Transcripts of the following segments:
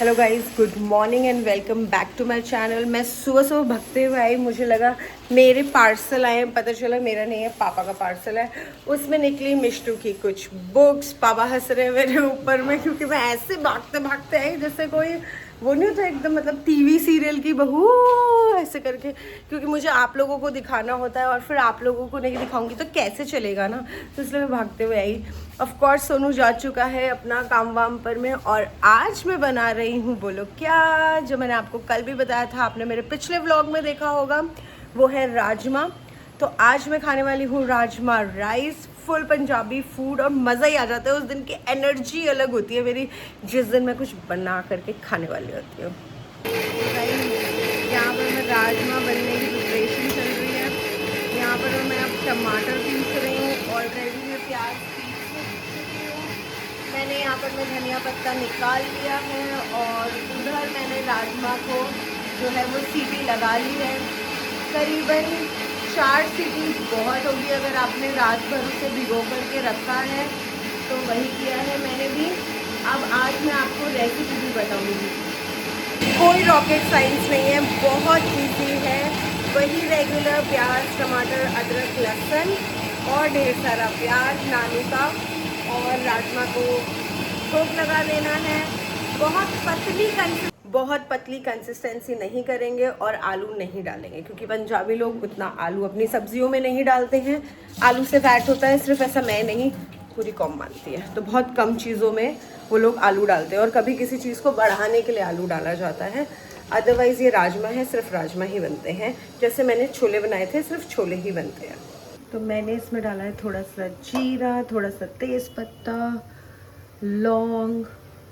Hello guys, good morning and welcome back to my channel. मैं सुबह सुबह भगते हुए आई, मुझे लगा मेरे पार्सल आए, पता चला मेरा नहीं है, पापा का पार्सल है। उसमें निकली मिष्टू की कुछ बुक्स। पापा हंस रहे हैं मेरे ऊपर में क्योंकि मैं ऐसे भागते भागते आई जैसे कोई वो नहीं होता एकदम, मतलब टीवी सीरियल की बहू ऐसे करके, क्योंकि मुझे आप लोगों को दिखाना होता है और फिर आप लोगों को नहीं दिखाऊंगी तो कैसे चलेगा ना, तो इसलिए मैं भागते हुए आई। ऑफ कोर्स सोनू जा चुका है अपना काम वाम पर में, और आज मैं बना रही हूँ बोलो क्या, जो मैंने आपको कल भी बताया था, आपने मेरे पिछले व्लॉग में देखा होगा, वो है राजमा। तो आज मैं खाने वाली हूँ rajma rice, full Punjabi food, और मज़ा ही आ जाता है। उस दिन की एनर्जी अलग होती है मेरी, जिस दिन मैं कुछ बना करके खाने वाली होती हूँ। यहाँ पर मैं राजमा बनने की प्रिपरेशन चल रही है। यहाँ पर मैं अब टमाटर पीस रही हूँ, ऑलरेडी मैं प्याज पीस चुकी हूँ। मैंने यहाँ पर मैं धनिया पत्ता निकाल लिया है, और उधर मैंने राजमा को जो है वो सीटी लगा ली है। करीबन 4 सीटी बहुत होगी अगर आपने रात भर उसे भिगो करके रखा है, तो वही किया है मैंने भी। अब आज मैं आपको रेसिपी भी बताऊँगी। कोई रॉकेट साइंस नहीं है, बहुत इजी है। वही रेगुलर प्याज, टमाटर, अदरक, लहसुन और ढेर सारा प्याज नानू का, और राजमा को भोग लगा देना है। बहुत पतली कंसिस्टेंसी नहीं करेंगे और आलू नहीं डालेंगे, क्योंकि पंजाबी लोग उतना आलू अपनी सब्जियों में नहीं डालते हैं। आलू से फैट होता है, सिर्फ ऐसा मैं नहीं, पूरी कौम मानती है। तो बहुत कम चीज़ों में वो लोग आलू डालते हैं, और कभी किसी चीज़ को बढ़ाने के लिए आलू डाला जाता है। अदरवाइज़ ये राजमा है, सिर्फ राजमा ही बनते हैं। जैसे मैंने छोले बनाए थे, सिर्फ छोले ही बनते हैं। तो मैंने इसमें डाला है थोड़ा सा जीरा, थोड़ा सा तेज़ पत्ता, लौंग,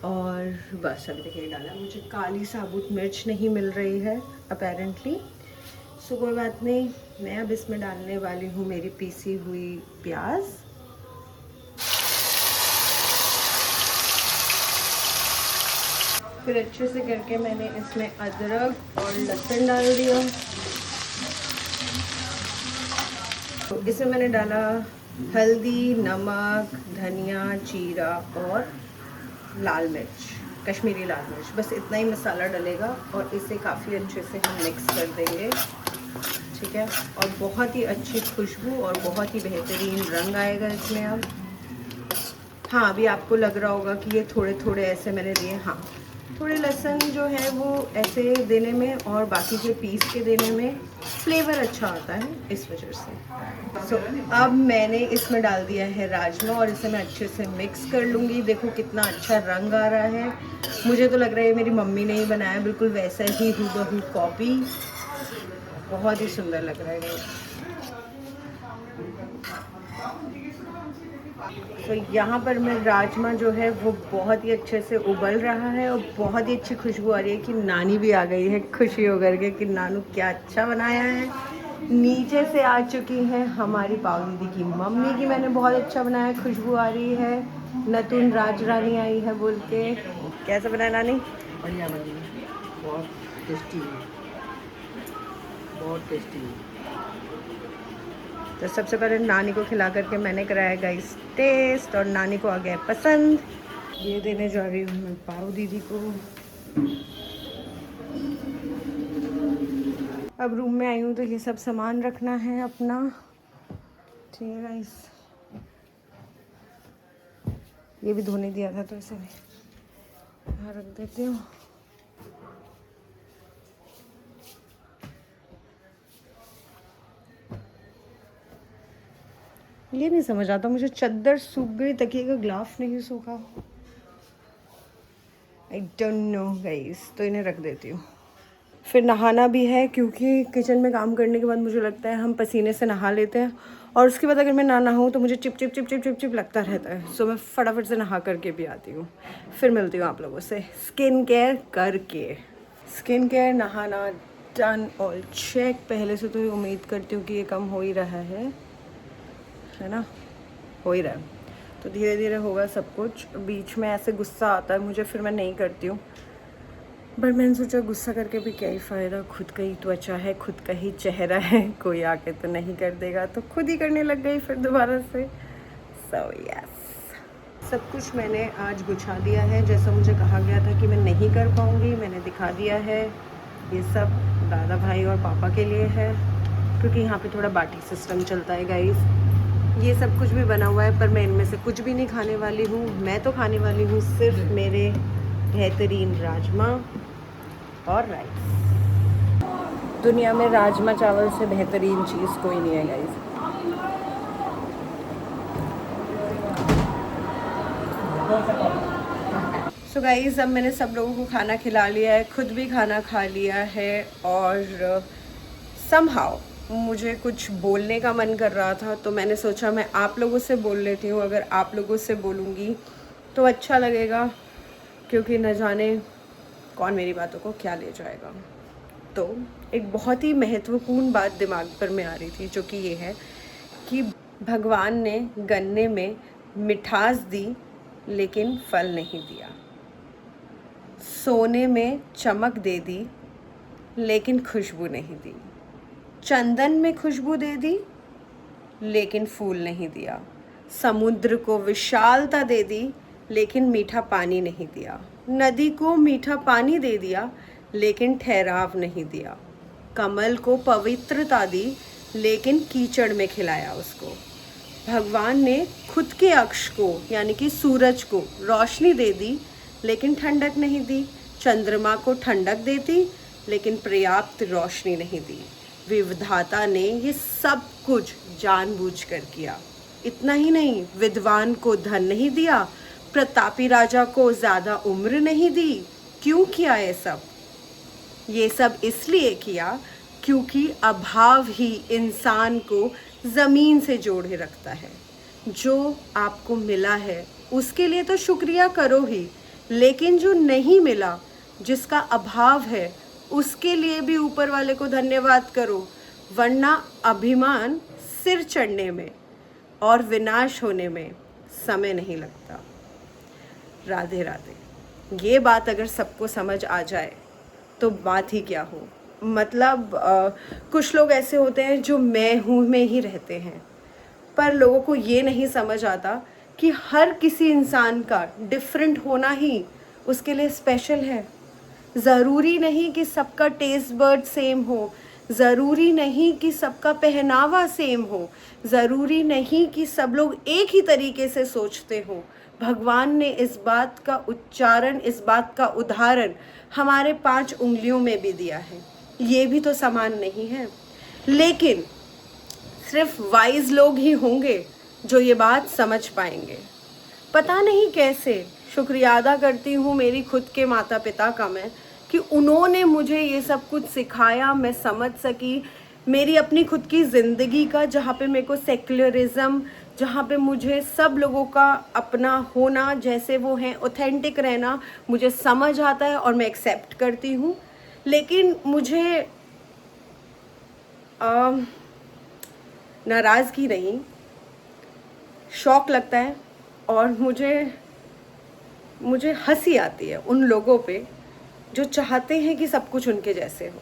और बस अभी तक ये डाला। मुझे काली साबुत मिर्च नहीं मिल रही है अपेरेंटली, सो कोई बात नहीं। मैं अब इसमें डालने वाली हूँ मेरी पीसी हुई प्याज। फिर अच्छे से करके मैंने इसमें अदरक और लहसुन डाल दिया। तो इसमें मैंने डाला हल्दी, नमक, धनिया, जीरा और लाल मिर्च, कश्मीरी लाल मिर्च। बस इतना ही मसाला डलेगा, और इसे काफ़ी अच्छे से हम मिक्स कर देंगे, ठीक है। और बहुत ही अच्छी खुशबू और बहुत ही बेहतरीन रंग आएगा इसमें अब। हाँ, अभी आपको लग रहा होगा कि ये थोड़े थोड़े ऐसे मैंने दिए। हाँ, थोड़े लहसुन जो है वो ऐसे देने में और बाकी के पीस के देने में फ्लेवर अच्छा आता है, इस वजह से। सो अब मैंने इसमें डाल दिया है राजमा, और इसे मैं अच्छे से मिक्स कर लूँगी। देखो कितना अच्छा रंग आ रहा है। मुझे तो लग रहा है मेरी मम्मी ने ही बनाया, बिल्कुल वैसा ही हूबहू कॉपी। बहुत ही सुंदर लग रहा है ये। तो यहाँ पर मैं राजमा जो है वो बहुत ही अच्छे से उबल रहा है, और बहुत ही अच्छी खुशबू आ रही है कि नानी भी आ गई है खुशी होकर के कि नानू क्या अच्छा बनाया है। नीचे से आ चुकी है हमारी पाव दीदी की मम्मी की, मैंने बहुत अच्छा बनाया, खुशबू आ रही है। नतून राज रानी आई है बोल के। कैसे बनाया नानी? बढ़िया बनी, बहुत टेस्टी, बहुत टेस्टी। तो सबसे पहले नानी को खिला करके मैंने कराया गाइस टेस्ट, और नानी को आ गया पसंद। ये देने जा रही हूँ मैं पाव दीदी को। अब रूम में आई हूँ तो ये सब सामान रखना है अपना, ठीक है गाइस। ये भी धोने दिया था तो इसे यहाँ रख देती हूँ। ये नहीं समझ आता मुझे, चादर सूख गई, तकिए का ग्लाफ नहीं सूखा। आई डोंट नो गाइस, तो इन्हें रख देती हूँ। फिर नहाना भी है, क्योंकि किचन में काम करने के बाद मुझे लगता है हम पसीने से नहा लेते हैं, और उसके बाद अगर मैं ना नहाऊँ तो मुझे chip chip chip chip chip chip लगता रहता है। सो मैं फटाफट से नहा करके भी आती हूँ, फिर मिलती हूँ आप लोगों से स्किन केयर करके। स्किन केयर, नहाना डन, ऑल चेक। पहले से तो उम्मीद करती हूँ कि ये कम हो ही रहा है ना, हो ही रहा है। तो धीरे धीरे होगा सब कुछ। बीच में ऐसे गुस्सा आता है मुझे, फिर मैं नहीं करती हूँ, बट मैंने सोचा गुस्सा करके भी क्या ही फ़ायदा, खुद का ही त्वचा है, खुद का ही चेहरा है, कोई आके तो नहीं कर देगा, तो खुद ही करने लग गई फिर दोबारा से। सो यस, सब कुछ मैंने आज गुछा दिया है। जैसा मुझे कहा गया था कि मैं नहीं कर पाऊँगी, मैंने दिखा दिया है। ये सब दादा भाई और पापा के लिए है, क्योंकि यहाँ पे थोड़ा बाटी सिस्टम चलता है गाइस। ये सब कुछ भी बना हुआ है, पर मैं इनमें से कुछ भी नहीं खाने वाली हूँ। मैं तो खाने वाली हूँ सिर्फ मेरे बेहतरीन राजमा और राइस। दुनिया में राजमा चावल से बेहतरीन चीज़ कोई नहीं है गाइस। सो गाइस, अब मैंने सब लोगों को खाना खिला लिया है, खुद भी खाना खा लिया है, और समहाउ मुझे कुछ बोलने का मन कर रहा था, तो मैंने सोचा मैं आप लोगों से बोल लेती हूँ। अगर आप लोगों से बोलूँगी तो अच्छा लगेगा, क्योंकि न जाने कौन मेरी बातों को क्या ले जाएगा। तो एक बहुत ही महत्वपूर्ण बात दिमाग पर में आ रही थी, जो कि ये है कि भगवान ने गन्ने में मिठास दी लेकिन फल नहीं दिया, सोने में चमक दे दी लेकिन खुशबू नहीं दी, चंदन में खुशबू दे दी लेकिन फूल नहीं दिया, समुद्र को विशालता दे दी लेकिन मीठा पानी नहीं दिया, नदी को मीठा पानी दे दिया लेकिन ठहराव नहीं दिया, कमल को पवित्रता दी लेकिन कीचड़ में खिलाया उसको। भगवान ने खुद के अक्ष को यानी कि सूरज को रोशनी दे दी लेकिन ठंडक नहीं दी, चंद्रमा को ठंडक देती लेकिन पर्याप्त रोशनी नहीं दी। विधाता ने ये सब कुछ जानबूझकर किया। इतना ही नहीं, विद्वान को धन नहीं दिया, प्रतापी राजा को ज़्यादा उम्र नहीं दी। क्यों किया ये सब? ये सब इसलिए किया क्योंकि अभाव ही इंसान को ज़मीन से जोड़े रखता है। जो आपको मिला है उसके लिए तो शुक्रिया करो ही, लेकिन जो नहीं मिला, जिसका अभाव है, उसके लिए भी ऊपर वाले को धन्यवाद करो, वरना अभिमान सिर चढ़ने में और विनाश होने में समय नहीं लगता। राधे राधे। ये बात अगर सबको समझ आ जाए तो बात ही क्या हो। मतलब कुछ लोग ऐसे होते हैं जो मैं हूँ में ही रहते हैं, पर लोगों को ये नहीं समझ आता कि हर किसी इंसान का डिफरेंट होना ही उसके लिए स्पेशल है। ज़रूरी नहीं कि सबका टेस्ट बर्ड सेम हो, ज़रूरी नहीं कि सबका पहनावा सेम हो, ज़रूरी नहीं कि सब लोग एक ही तरीके से सोचते हो। भगवान ने इस बात का उच्चारण, इस बात का उदाहरण हमारे 5 उंगलियों में भी दिया है। ये भी तो समान नहीं है, लेकिन सिर्फ वाइज लोग ही होंगे जो ये बात समझ पाएंगे। पता नहीं कैसे शुक्रिया अदा करती हूँ मेरी खुद के माता पिता का मैं, कि उन्होंने मुझे ये सब कुछ सिखाया, मैं समझ सकी। मेरी अपनी खुद की ज़िंदगी का, जहाँ पे मेरे को सेक्युलरिज्म, जहाँ पे मुझे सब लोगों का अपना होना जैसे वो हैं, ऑथेंटिक रहना मुझे समझ आता है और मैं एक्सेप्ट करती हूँ। लेकिन मुझे नाराज़गी नहीं, शौक़ लगता है, और मुझे हंसी आती है उन लोगों पे जो चाहते हैं कि सब कुछ उनके जैसे हो।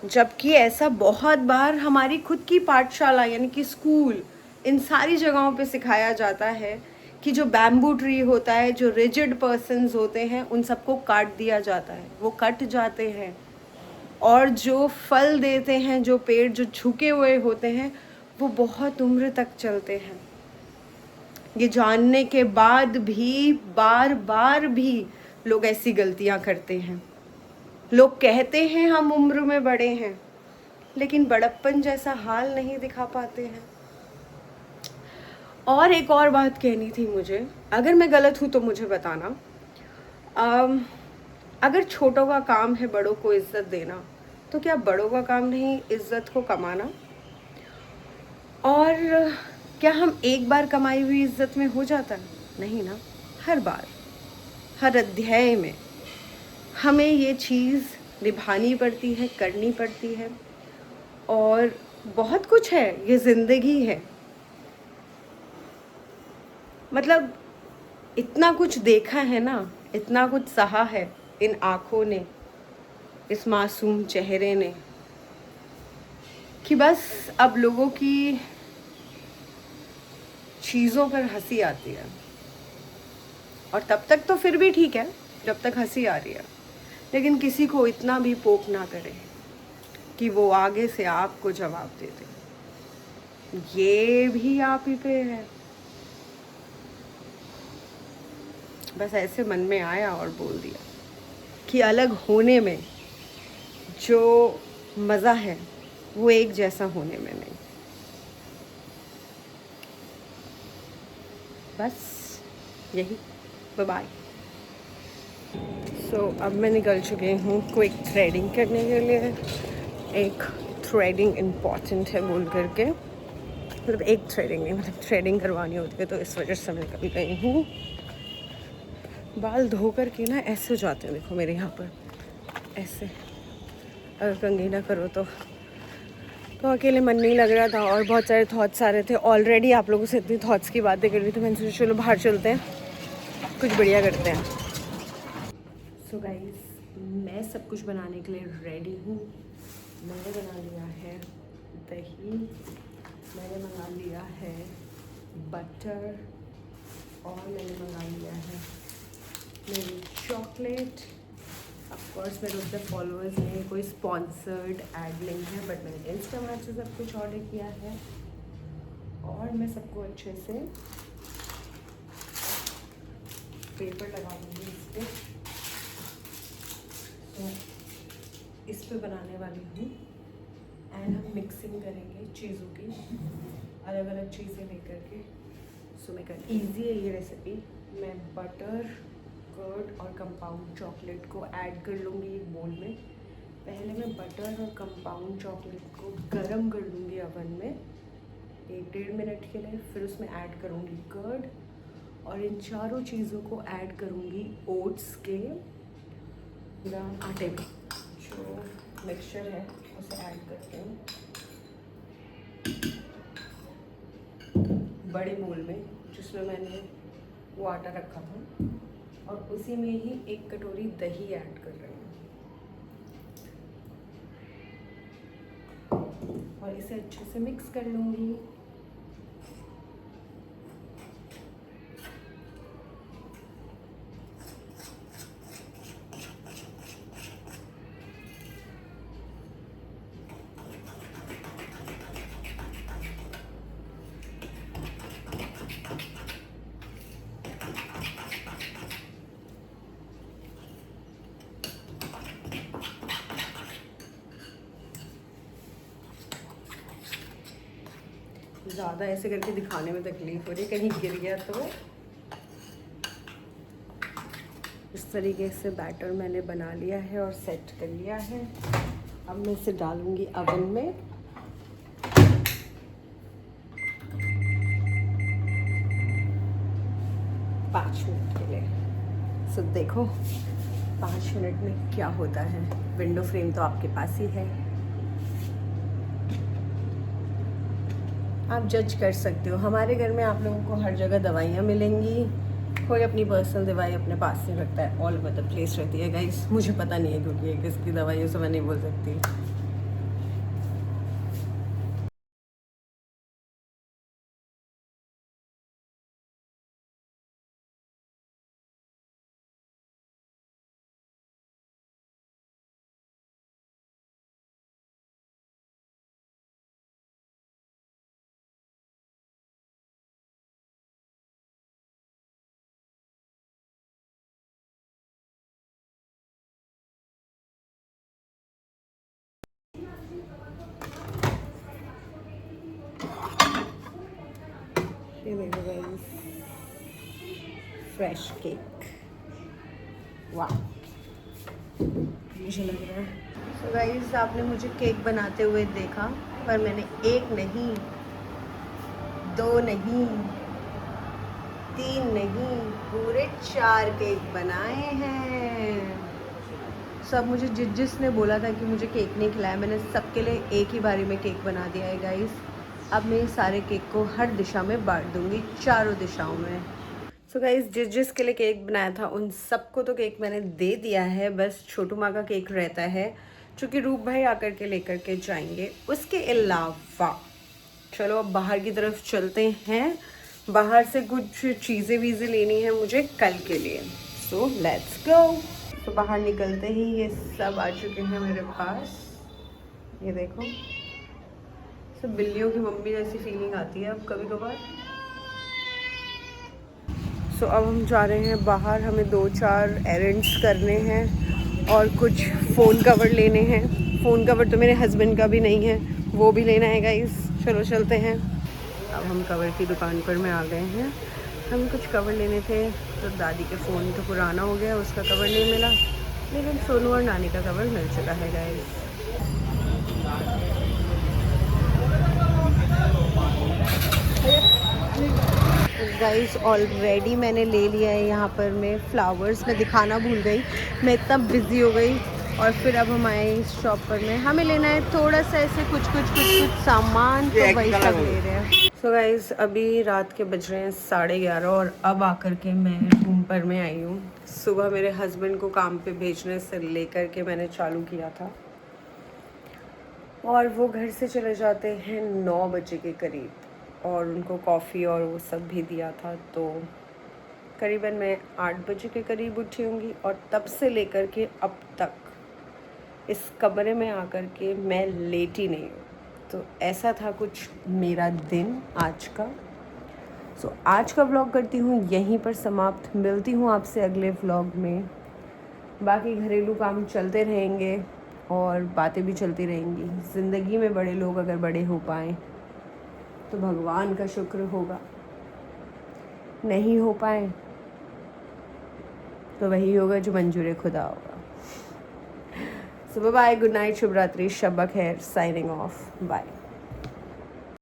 जबकि ऐसा बहुत बार हमारी खुद की पाठशाला यानी कि स्कूल, इन सारी जगहों पे सिखाया जाता है कि जो बैम्बू ट्री होता है, जो रिजिड पर्सन्स होते हैं, उन सबको काट दिया जाता है, वो कट जाते हैं, और जो फल देते हैं, जो पेड़ जो झुके हुए होते हैं, वो बहुत उम्र तक चलते हैं। ये जानने के बाद भी बार बार भी लोग ऐसी गलतियां करते हैं। लोग कहते हैं हम उम्र में बड़े हैं, लेकिन बड़प्पन जैसा हाल नहीं दिखा पाते हैं। और एक और बात कहनी थी मुझे, अगर मैं गलत हूँ तो मुझे बताना। अगर छोटों का काम है बड़ों को इज्जत देना, तो क्या बड़ों का काम नहीं इज्जत को कमाना? और क्या हम एक बार कमाई हुई इज्जत में हो जाता है? नहीं ना, हर बार, हर अध्याय में हमें ये चीज़ निभानी पड़ती है, करनी पड़ती है। और बहुत कुछ है, ये ज़िंदगी है। मतलब इतना कुछ देखा है ना, इतना कुछ सहा है इन आँखों ने, इस मासूम चेहरे ने, कि बस अब लोगों की चीज़ों पर हंसी आती है, और तब तक तो फिर भी ठीक है जब तक हंसी आ रही है, लेकिन किसी को इतना भी पोक ना करे कि वो आगे से आपको जवाब दे दे, ये भी आप ही पे है। बस ऐसे मन में आया और बोल दिया कि अलग होने में जो मज़ा है वो एक जैसा होने में नहीं। बस यही, बाय बाय। सो अब मैं निकल चुकी हूँ क्विक थ्रेडिंग करने के लिए। एक थ्रेडिंग इम्पॉर्टेंट है बोल करके, मतलब एक थ्रेडिंग नहीं, मतलब थ्रेडिंग करवानी होती है, तो इस वजह से मैं निकल गई हूँ। बाल धो कर के ना ऐसे हो जाते हैं, देखो मेरे यहाँ पर ऐसे। अगर कंघी ना करो तो अकेले मन नहीं लग रहा था, और बहुत सारे थॉट्स आ रहे थे। ऑलरेडी आप लोगों से इतनी थॉट्स की बातें कर रही थी, मैंने सोचा चलो बाहर चलते हैं, कुछ बढ़िया करते हैं। सो गाइस, मैं सब कुछ बनाने के लिए रेडी हूँ। मैंने बना लिया है दही, मैंने मंगा लिया है बटर, और मैंने मंगा लिया है मेरी चॉकलेट। ऑफकोर्स मेरे उससे फॉलोअर्स में कोई स्पॉन्सर्ड एड नहीं है, बट मैंने इंस्टाग्राम से सब कुछ ऑर्डर किया है। और मैं सबको अच्छे से पेपर लगा दूँगी इस पर। तो इस पे बनाने वाली हूँ, एंड हम मिक्सिंग करेंगे चीज़ों की, अलग अलग चीज़ें लेकर के। सो मैं कर ईजी है ये रेसिपी। मैं बटर, कर्ड और कंपाउंड चॉकलेट को ऐड कर लूँगी एक बोल में। पहले मैं बटर और कंपाउंड चॉकलेट को गरम कर लूँगी ओवन में 1-1.5 मिनट के लिए। फिर उसमें ऐड करूँगी कर्ड, और इन चारों चीज़ों को ऐड करूँगी ओट्स के आटे में। जो मिक्सचर है उसे ऐड करते हैं बड़े बोल में, जिसमें मैंने वो आटा रखा था, और उसी में ही 1 कटोरी दही ऐड कर रही हूँ, और इसे अच्छे से मिक्स कर लूँगी। ज़्यादा ऐसे करके दिखाने में तकलीफ हो रही है, कहीं गिर गया तो। इस तरीके से बैटर मैंने बना लिया है और सेट कर लिया है। अब मैं इसे डालूंगी अवन में। पाँच मिनट के लिए। सो देखो 5 मिनट में क्या होता है। विंडो फ्रेम तो आपके पास ही है, आप जज कर सकते हो। हमारे घर में आप लोगों को हर जगह दवाइयाँ मिलेंगी, कोई अपनी पर्सनल दवाई अपने पास नहीं रखता है, ऑल ओवर द प्लेस रहती है गाइस। मुझे पता नहीं है क्योंकि ये किसकी दवाइयों से मैं नहीं बोल सकती। ये देखो गाइस, फ्रेश केक, वाह मुझे लग रहा है। सो गाइस, आपने मुझे केक बनाते हुए देखा, पर मैंने 1 नहीं, 2 नहीं, 3 नहीं, पूरे 4 केक बनाए हैं। सब मुझे जिसने बोला था कि मुझे केक नहीं खिलाया, मैंने सबके लिए एक ही बारी में केक बना दिया है गाइस। अब मैं सारे केक को हर दिशा में बांट दूंगी, चारों दिशाओं में। सो गाइस, जिसके लिए केक बनाया था उन सबको तो केक मैंने दे दिया है। बस छोटू माँ का केक रहता है, चूँकि रूप भाई आकर के लेकर के जाएंगे। उसके अलावा चलो अब बाहर की तरफ चलते हैं। बाहर से कुछ चीज़ें वीज़ें लेनी है मुझे कल के लिए। So let's go. तो बाहर निकलते ही ये सब आ चुके हैं मेरे पास। ये देखो, सब बिल्लियों की मम्मी जैसी फीलिंग आती है अब कभी कभार। सो अब हम जा रहे हैं बाहर, हमें 2-4 एरेंड्स करने हैं और कुछ फ़ोन कवर लेने हैं। फ़ोन कवर तो मेरे हस्बैंड का भी नहीं है, वो भी लेना है गाइस। चलो चलते हैं। अब हम कवर की दुकान पर में आ गए हैं। हमें कुछ कवर लेने थे, तो दादी के फ़ोन तो पुराना हो गया, उसका कवर नहीं मिला, लेकिन सोनू और नानी का कवर मिल चुका है गाइस। गाइस ऑलरेडी मैंने ले लिया है यहाँ पर। मैं फ्लावर्स में दिखाना भूल गई, मैं इतना बिज़ी हो गई। और फिर अब हम आए इस शॉप पर में, हमें लेना है थोड़ा सा ऐसे कुछ सामान, तो वही सब ले रहे हैं। सो गाइस अभी रात के बज रहे हैं 11:30 और अब आकर के मैं रूम पर में आई हूँ। सुबह मेरे हस्बैंड को काम पे भेजने से लेकर के मैंने चालू किया था, और वो घर से चले जाते हैं 9 बजे के करीब, और उनको कॉफ़ी और वो सब भी दिया था। तो करीबन मैं 8 बजे के करीब उठी होंगी, और तब से लेकर के अब तक इस कमरे में आकर के मैं लेटी नहीं हूँ। तो ऐसा था कुछ मेरा दिन आज का। सो आज का व्लॉग करती हूँ यहीं पर समाप्त। मिलती हूँ आपसे अगले व्लॉग में। बाकी घरेलू काम चलते रहेंगे और बातें भी चलती रहेंगी। ज़िंदगी में बड़े लोग अगर बड़े हो पाएँ तो भगवान का शुक्र होगा, नहीं हो पाए तो वही होगा जो मंजूर खुदा होगा। सो बाय, गुड नाइट, शुभ रात्रि, शब खैर, साइनिंग ऑफ, बाय।